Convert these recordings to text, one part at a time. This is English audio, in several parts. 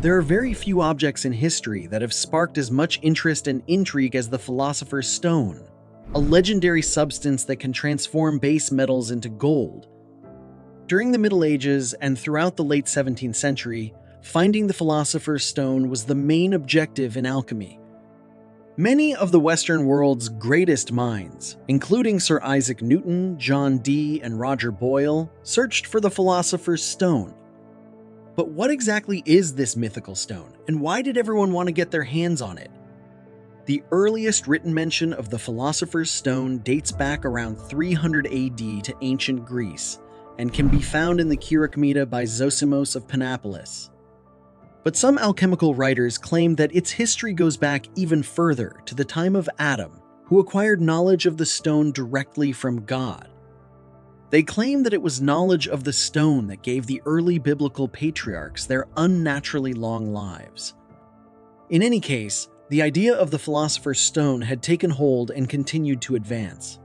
There are very few objects in history that have sparked as much interest and intrigue as the Philosopher's Stone, a legendary substance that can transform base metals into gold. During the Middle Ages and throughout the late 17th century, finding the Philosopher's Stone was the main objective in alchemy. Many of the Western world's greatest minds, including Sir Isaac Newton, John Dee, and Roger Boyle, searched for the Philosopher's Stone. But what exactly is this mythical stone, and why did everyone want to get their hands on it? The earliest written mention of the Philosopher's Stone dates back around 300 AD to ancient Greece, and can be found in the Chiricmeta by Zosimos of Panopolis. But some alchemical writers claim that its history goes back even further to the time of Adam, who acquired knowledge of the stone directly from God. They claim that it was knowledge of the stone that gave the early biblical patriarchs their unnaturally long lives. In any case, the idea of the Philosopher's Stone had taken hold and continued to advance.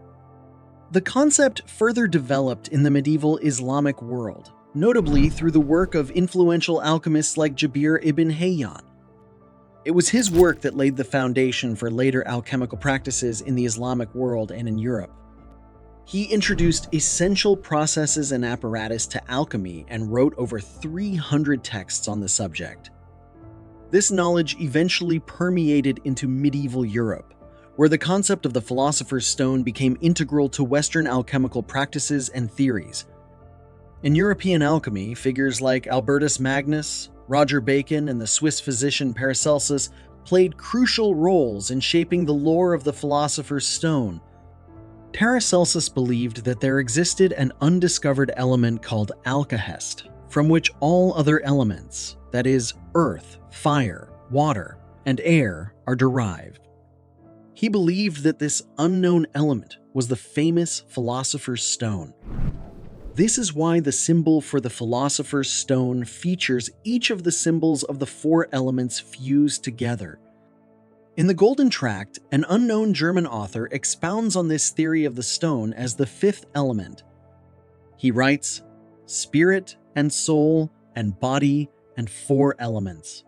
The concept further developed in the medieval Islamic world, notably through the work of influential alchemists like Jabir ibn Hayyan. It was his work that laid the foundation for later alchemical practices in the Islamic world and in Europe. He introduced essential processes and apparatus to alchemy and wrote over 300 texts on the subject. This knowledge eventually permeated into medieval Europe, where the concept of the Philosopher's Stone became integral to Western alchemical practices and theories. In European alchemy, figures like Albertus Magnus, Roger Bacon, and the Swiss physician Paracelsus played crucial roles in shaping the lore of the Philosopher's Stone. Paracelsus believed that there existed an undiscovered element called alkahest, from which all other elements, that is, earth, fire, water, and air, are derived. He believed that this unknown element was the famous Philosopher's Stone. This is why the symbol for the Philosopher's Stone features each of the symbols of the four elements fused together. In the Golden Tract, an unknown German author expounds on this theory of the stone as the fifth element. He writes, "Spirit and soul and body and four elements.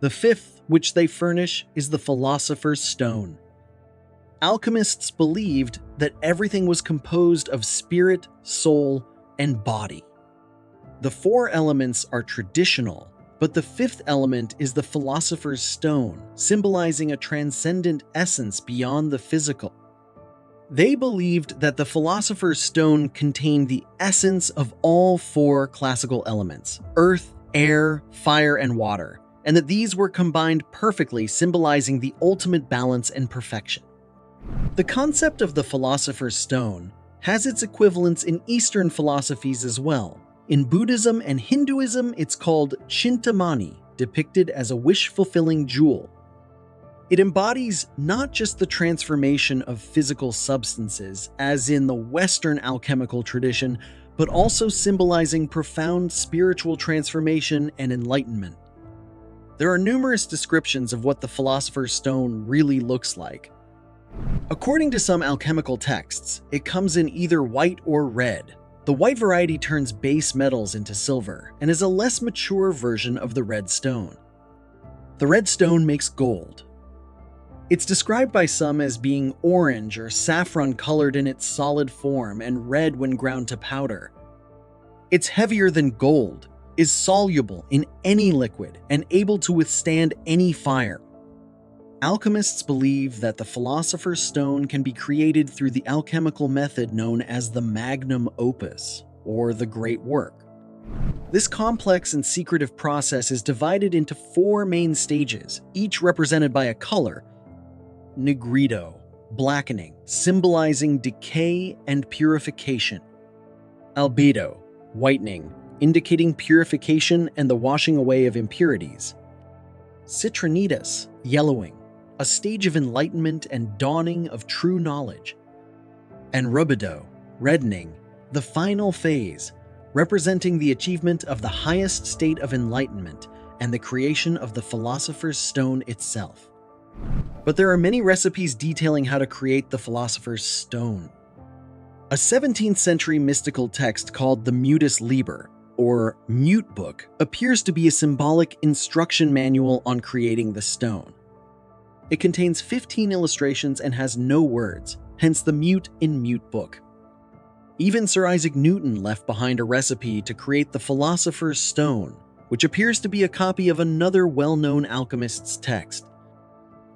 The fifth, which they furnish, is the Philosopher's Stone." Alchemists believed that everything was composed of spirit, soul, and body. The four elements are traditional, but the fifth element is the Philosopher's Stone, symbolizing a transcendent essence beyond the physical. They believed that the Philosopher's Stone contained the essence of all four classical elements: earth, air, fire, and water, and that these were combined perfectly, symbolizing the ultimate balance and perfection. The concept of the Philosopher's Stone has its equivalents in Eastern philosophies as well. In Buddhism and Hinduism, it's called Chintamani, depicted as a wish-fulfilling jewel. It embodies not just the transformation of physical substances, as in the Western alchemical tradition, but also symbolizing profound spiritual transformation and enlightenment. There are numerous descriptions of what the Philosopher's Stone really looks like. According to some alchemical texts, it comes in either white or red. The white variety turns base metals into silver and is a less mature version of the red stone. The red stone makes gold. It's described by some as being orange or saffron colored in its solid form and red when ground to powder. It's heavier than gold, is soluble in any liquid, and able to withstand any fire. Alchemists believe that the Philosopher's Stone can be created through the alchemical method known as the magnum opus, or the great work. This complex and secretive process is divided into four main stages, each represented by a color: nigrido, blackening, symbolizing decay and purification; albedo, whitening, indicating purification and the washing away of impurities; citronidas, yellowing, a stage of enlightenment and dawning of true knowledge; and rubedo, reddening, the final phase, representing the achievement of the highest state of enlightenment and the creation of the Philosopher's Stone itself. But there are many recipes detailing how to create the Philosopher's Stone. A 17th century mystical text called the Mutus Liber or mute book, appears to be a symbolic instruction manual on creating the stone. It contains 15 illustrations and has no words, hence the mute in mute book. Even Sir Isaac Newton left behind a recipe to create the Philosopher's Stone, which appears to be a copy of another well-known alchemist's text.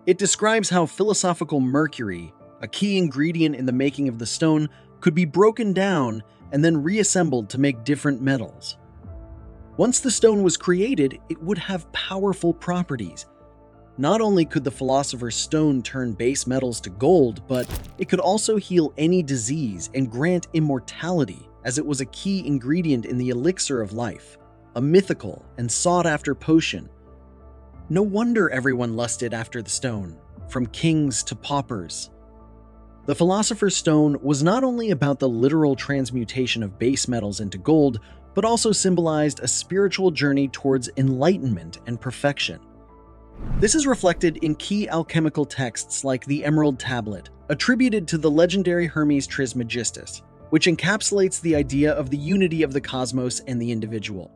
It describes how philosophical mercury, a key ingredient in the making of the stone, could be broken down and then reassembled to make different metals. Once the stone was created, it would have powerful properties. Not only could the Philosopher's Stone turn base metals to gold, but it could also heal any disease and grant immortality, as it was a key ingredient in the elixir of life, a mythical and sought-after potion. No wonder everyone lusted after the stone, from kings to paupers. The Philosopher's Stone was not only about the literal transmutation of base metals into gold, but also symbolized a spiritual journey towards enlightenment and perfection. This is reflected in key alchemical texts like the Emerald Tablet, attributed to the legendary Hermes Trismegistus, which encapsulates the idea of the unity of the cosmos and the individual.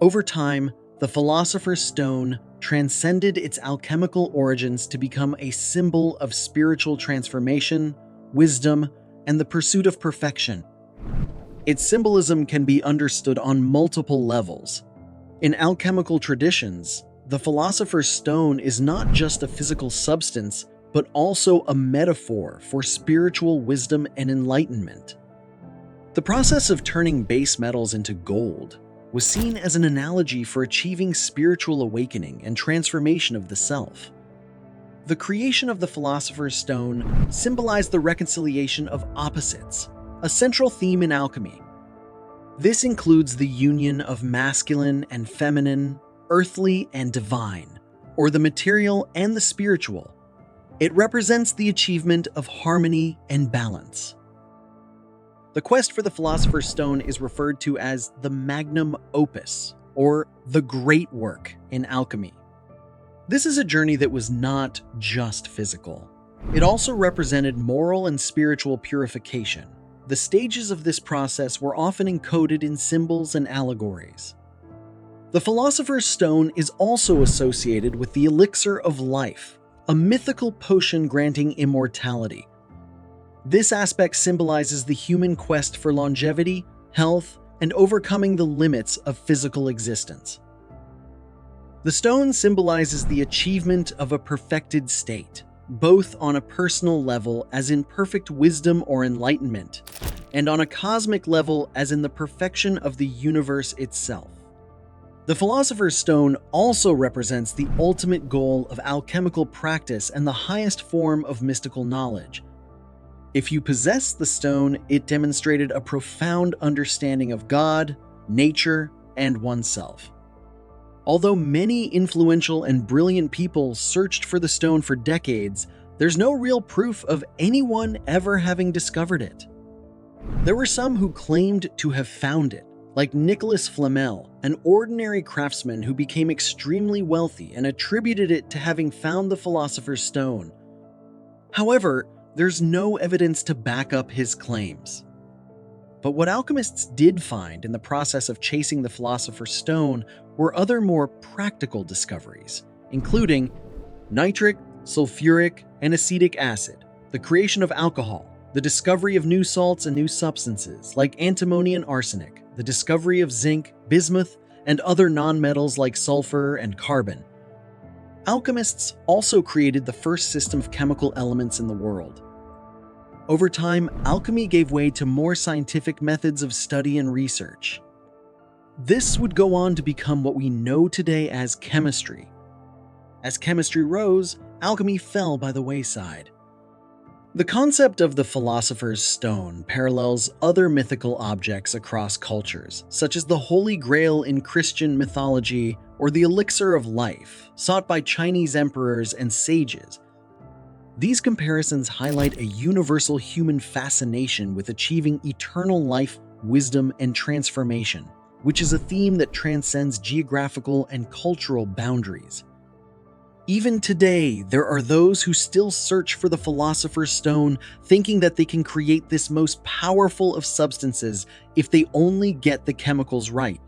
Over time, the Philosopher's Stone transcended its alchemical origins to become a symbol of spiritual transformation, wisdom, and the pursuit of perfection. Its symbolism can be understood on multiple levels. In alchemical traditions, the Philosopher's Stone is not just a physical substance, but also a metaphor for spiritual wisdom and enlightenment. The process of turning base metals into gold was seen as an analogy for achieving spiritual awakening and transformation of the self. The creation of the Philosopher's Stone symbolized the reconciliation of opposites, a central theme in alchemy. This includes the union of masculine and feminine, earthly and divine, or the material and the spiritual. It represents the achievement of harmony and balance. The quest for the Philosopher's Stone is referred to as the magnum opus, or the great work in alchemy. This is a journey that was not just physical. It also represented moral and spiritual purification. The stages of this process were often encoded in symbols and allegories. The Philosopher's Stone is also associated with the elixir of life, a mythical potion granting immortality. This aspect symbolizes the human quest for longevity, health, and overcoming the limits of physical existence. The stone symbolizes the achievement of a perfected state, both on a personal level as in perfect wisdom or enlightenment, and on a cosmic level as in the perfection of the universe itself. The Philosopher's Stone also represents the ultimate goal of alchemical practice and the highest form of mystical knowledge. If you possess the stone, it demonstrated a profound understanding of God, nature, and oneself. Although many influential and brilliant people searched for the stone for decades, there's no real proof of anyone ever having discovered it. There were some who claimed to have found it, like Nicholas Flamel, an ordinary craftsman who became extremely wealthy and attributed it to having found the Philosopher's Stone. However, there's no evidence to back up his claims. But what alchemists did find in the process of chasing the Philosopher's Stone were other more practical discoveries, including nitric, sulfuric, and acetic acid, the creation of alcohol, the discovery of new salts and new substances like antimony and arsenic, the discovery of zinc, bismuth, and other nonmetals like sulfur and carbon. Alchemists also created the first system of chemical elements in the world. Over time, alchemy gave way to more scientific methods of study and research. This would go on to become what we know today as chemistry. As chemistry rose, alchemy fell by the wayside. The concept of the Philosopher's Stone parallels other mythical objects across cultures, such as the Holy Grail in Christian mythology or the elixir of life, sought by Chinese emperors and sages. These comparisons highlight a universal human fascination with achieving eternal life, wisdom, and transformation, which is a theme that transcends geographical and cultural boundaries. Even today, there are those who still search for the Philosopher's Stone, thinking that they can create this most powerful of substances if they only get the chemicals right.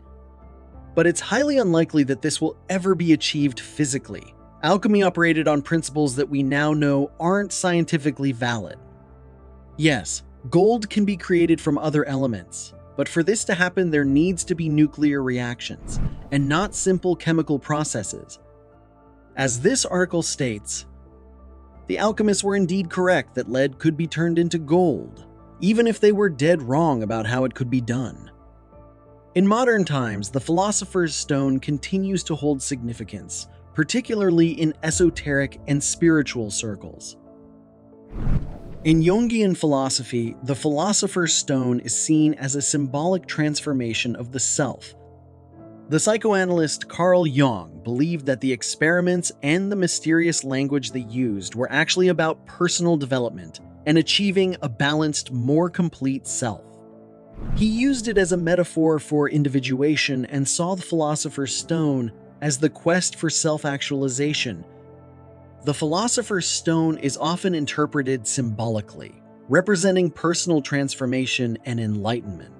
But it's highly unlikely that this will ever be achieved physically. Alchemy operated on principles that we now know aren't scientifically valid. Yes, gold can be created from other elements, but for this to happen, there needs to be nuclear reactions, and not simple chemical processes. As this article states, the alchemists were indeed correct that lead could be turned into gold, even if they were dead wrong about how it could be done. In modern times, the Philosopher's Stone continues to hold significance, particularly in esoteric and spiritual circles. In Jungian philosophy, the Philosopher's Stone is seen as a symbolic transformation of the self. The psychoanalyst Carl Jung believed that the experiments and the mysterious language they used were actually about personal development and achieving a balanced, more complete self. He used it as a metaphor for individuation and saw the Philosopher's Stone as the quest for self-actualization. The Philosopher's Stone is often interpreted symbolically, representing personal transformation and enlightenment.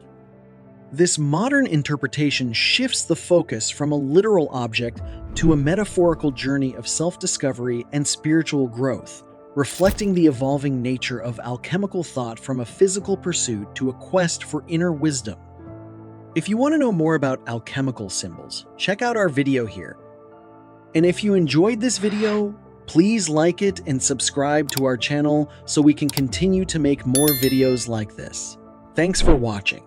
This modern interpretation shifts the focus from a literal object to a metaphorical journey of self-discovery and spiritual growth, reflecting the evolving nature of alchemical thought from a physical pursuit to a quest for inner wisdom. If you want to know more about alchemical symbols, check out our video here. And if you enjoyed this video, please like it and subscribe to our channel so we can continue to make more videos like this. Thanks for watching.